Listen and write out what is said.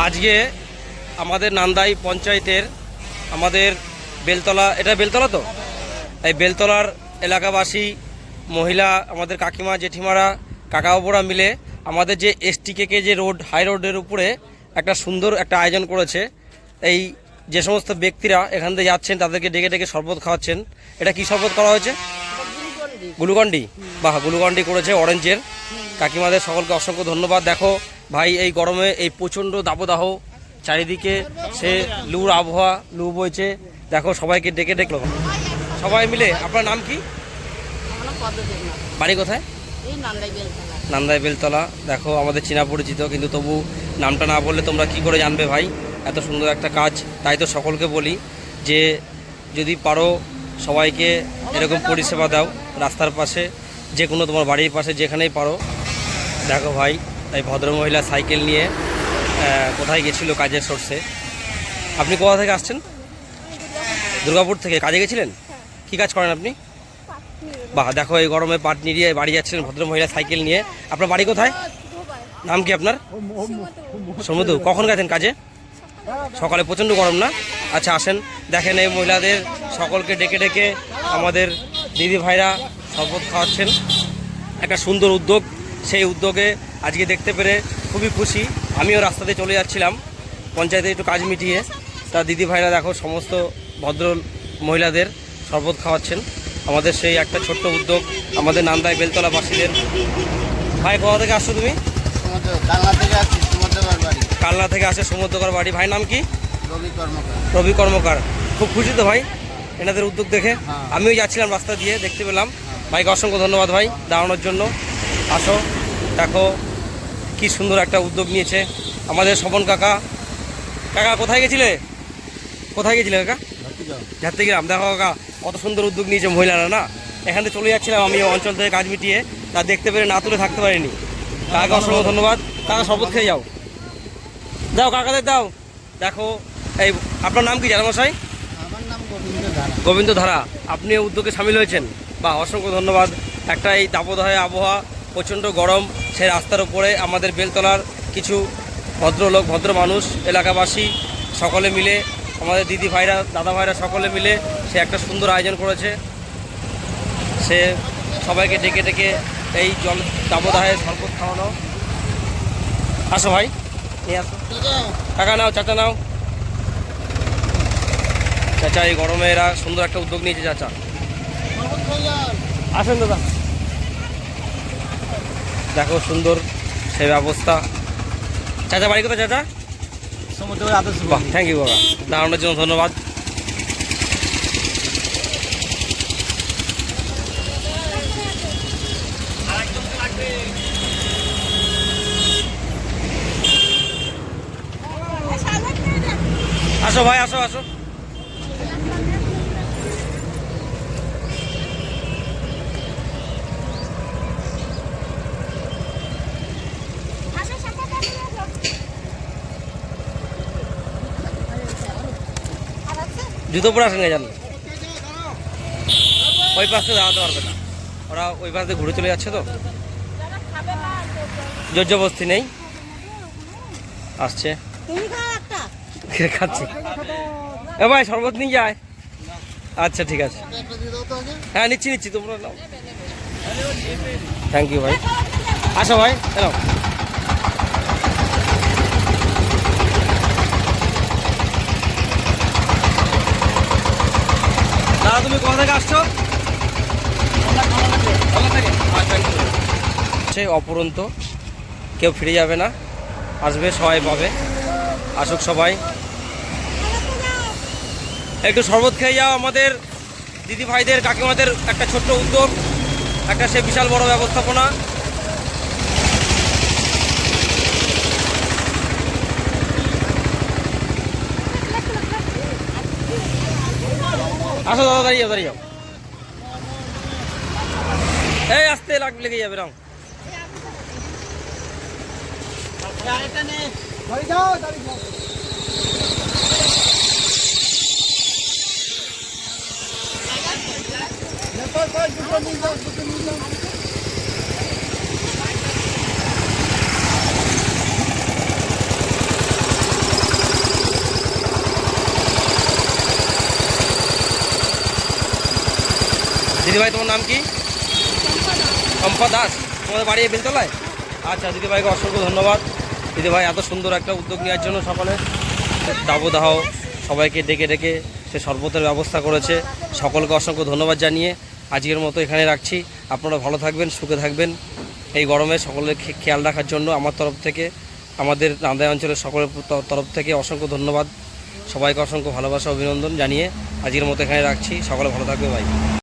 আজকে আমাদের নান্দাই পঞ্চায়েতের আমাদের বেলতলা, এটা বেলতলা তো, এই বেলতলার এলাকাবাসী, মহিলা, আমাদের কাকিমা, জেঠিমারা, কাকাবাবুরা মিলে আমাদের যে এসটিকে যে রোড, হাই রোডের উপরে একটা সুন্দর একটা আয়োজন করেছে। এই যে সমস্ত ব্যক্তিরা এখান থেকে যাচ্ছেন তাদেরকে ডেকে ডেকে শরবত খাওয়াচ্ছেন। এটা কি শরবত করা হয়েছে? গ্লুকন্ডি। বাহ, গ্লুকন্ডি করেছে অরেঞ্জের। কাকিমাদের সকলকে অসংখ্য ধন্যবাদ। দেখো ভাই, এই গরমে এই প্রচণ্ড দাবদাহ, চারিদিকে সে লুর আবহাওয়া, লু বইছে। দেখো সবাইকে ডেকে ডেকে সবাই মিলে। আপনার নাম কি? বাড়ি কোথায়? নান্দাই বেলতলা। দেখো আমাদের চেনা পরিচিত, কিন্তু তবু নামটা না বললে তোমরা কি করে জানবে ভাই এত সুন্দর একটা কাজ। তাই তো সকলকে বলি যে যদি পারো সবাইকে এরকম পরিষেবা দাও, রাস্তার পাশে, যে কোনো তোমার বাড়ির পাশে যেখানেই পারো। দেখো ভাই, এই ভদ্রমহিলা সাইকেল নিয়ে কোথায় গেছিল কাজের সোর্সে। আপনি কোথা থেকে আসছেন? দুর্গাপুর থেকে কাজে গেছিলেন? কি কাজ করেন আপনি? বাহ, দেখো এই গরমে পাট নিয়ে বাড়ি যাচ্ছিলেন ভদ্রমহিলা সাইকেল নিয়ে। আপনার বাড়ি কোথায়? নাম কি আপনার? সমুদ্র। কখন গেছেন কাজে? সকালে। প্রচণ্ড গরম না? আচ্ছা আসেন, দেখেন এই মহিলাদের সকলকে ডেকে ডেকে আমাদের দিদি ভাইরা শরবত খাওয়াচ্ছেন। একটা সুন্দর উদ্যোগ। সেই উদ্যোগে আজকে দেখতে পেরে খুবই খুশি। আমিও রাস্তাতে চলে যাচ্ছিলাম পঞ্চায়েতে একটু কাজ মিটিয়ে। তা দিদি ভাইরা দেখো সমস্ত ভদ্র মহিলাদের শরবত খাওয়াচ্ছেন। আমাদের সেই একটা ছোট্ট উদ্যোগ আমাদের নান্দাই বেলতলাবাসীদের। ভাই কোথা থেকে আসছো তুমি? কালনা থেকে আসে সমুদ্রকর বাড়ি। ভাই নাম কি? রবি কর্মকার। খুব খুশি তো ভাই এনাদের উদ্যোগ দেখে? আমিও যাচ্ছিলাম রাস্তা দিয়ে, দেখতে পেলাম। ভাইকে অসংখ্য ধন্যবাদ ভাই দাঁড়ানোর জন্য। আসো, দেখো কি সুন্দর একটা উদ্যোগ নিয়েছে আমাদের স্বপন কাকা। কাকা কোথায় গেছিলে? কোথায় গেছিলে কাকা? ঝাড়তিগ্রাম। দেখো কাকা কত সুন্দর উদ্যোগ নিয়েছে মহিলারা না। এখান থেকে চলে যাচ্ছিলাম আমি অঞ্চল থেকে কাজ মিটিয়ে, তা দেখতে পেরে না তুলে থাকতে পারিনি। কাকাকে অসংখ্য ধন্যবাদ। কাকা শপথ খেয়ে যাও, দাও কাকাদের দাও। দেখো এই আপনার নাম কি জানামশাই? আমার নাম গোবিন্দ ধারা। গোবিন্দ ধারা। আপনি উদ্যোগে সামিল হয়েছেন, বা অসংখ্য ধন্যবাদ। একটা এই দাবদাহে আবহাওয়া, প্রচণ্ড গরম, সেই রাস্তার উপরে আমাদের বেলতলার কিছু ভদ্রলোক, ভদ্র মানুষ, এলাকাবাসী সকলে মিলে, আমাদের দিদি ভাইরা, দাদা ভাইরা সকলে মিলে সে একটা সুন্দর আয়োজন করেছে। সে সবাইকে ডেকে ডেকে এই জল দাবদাহে শরবত খাওয়ানো। আসো ভাই, নিয়ে আসো। কাকা নাও, চাচা নাও। চাচা এই গরমে এরা সুন্দর একটা উদ্যোগ নিয়েছে। চাচা আসেন দাদা। দেখো সুন্দর সে ব্যবস্থা। চাচা বাড়ি কোথায়? চাচা বাহ, থ্যাংক ইউ বাবা, দাঁড়ানোর জন্য ধন্যবাদ। আসো ভাই, আসো আসো। জুতো পরে আসেন, জান ওই পাশে দাঁড়াতে পারবে না, ওরা ওই পাশে ঘুরে চলে যাচ্ছে তো, জর্জবস্তি নেই। আসছে খাচ্ছি। এ ভাই শরবত নিয়ে যায়। আচ্ছা ঠিক আছে, হ্যাঁ নিচ্ছি নিচ্ছি, তোমরা নাও। থ্যাংক ইউ ভাই। আসো ভাই, নাও। দাদা তুমি কোথা থেকে আসছো? সে অপরন্ত, কেউ ফিরে যাবে না, আসবে সবাই পাবে। আসুক সবাই, একটু শরবত খেয়ে যাও। আমাদের দিদি ভাইদের, কাকিমাদের একটা ছোট্ট উদ্যোগ, একটা সে বিশাল বড় ব্যবস্থাপনা। আসো দাদা, দাঁড়িয়ে যাও, দাঁড়িয়ে যাও। এই আসতে লেগে যাবে রং। দিদিভাই তোমার নাম কি? চম্পা দাস। তোমাদের বাড়ি এই বেলতলায়? আচ্ছা, দিদিভাইকে অসংখ্য ধন্যবাদ। দিদিভাই এত সুন্দর একটা উদ্যোগ নেওয়ার জন্য সকলে দাবদাহ সবাইকে ডেকে ডেকে সে শরবতের ব্যবস্থা করেছে। সকলকে অসংখ্য ধন্যবাদ জানিয়ে আজকের মতো এখানে রাখছি। আপনারা ভালো থাকবেন, সুখে থাকবেন। এই গরমে সকলের খেয়াল রাখার জন্য আমার তরফ থেকে, আমাদের নান্দাই অঞ্চলের সকলের তরফ থেকে অসংখ্য ধন্যবাদ। সবাইকে অসংখ্য ভালোবাসা অভিনন্দন জানিয়ে আজকের মতো এখানে রাখছি। সকলে ভালো থাকবে ভাই।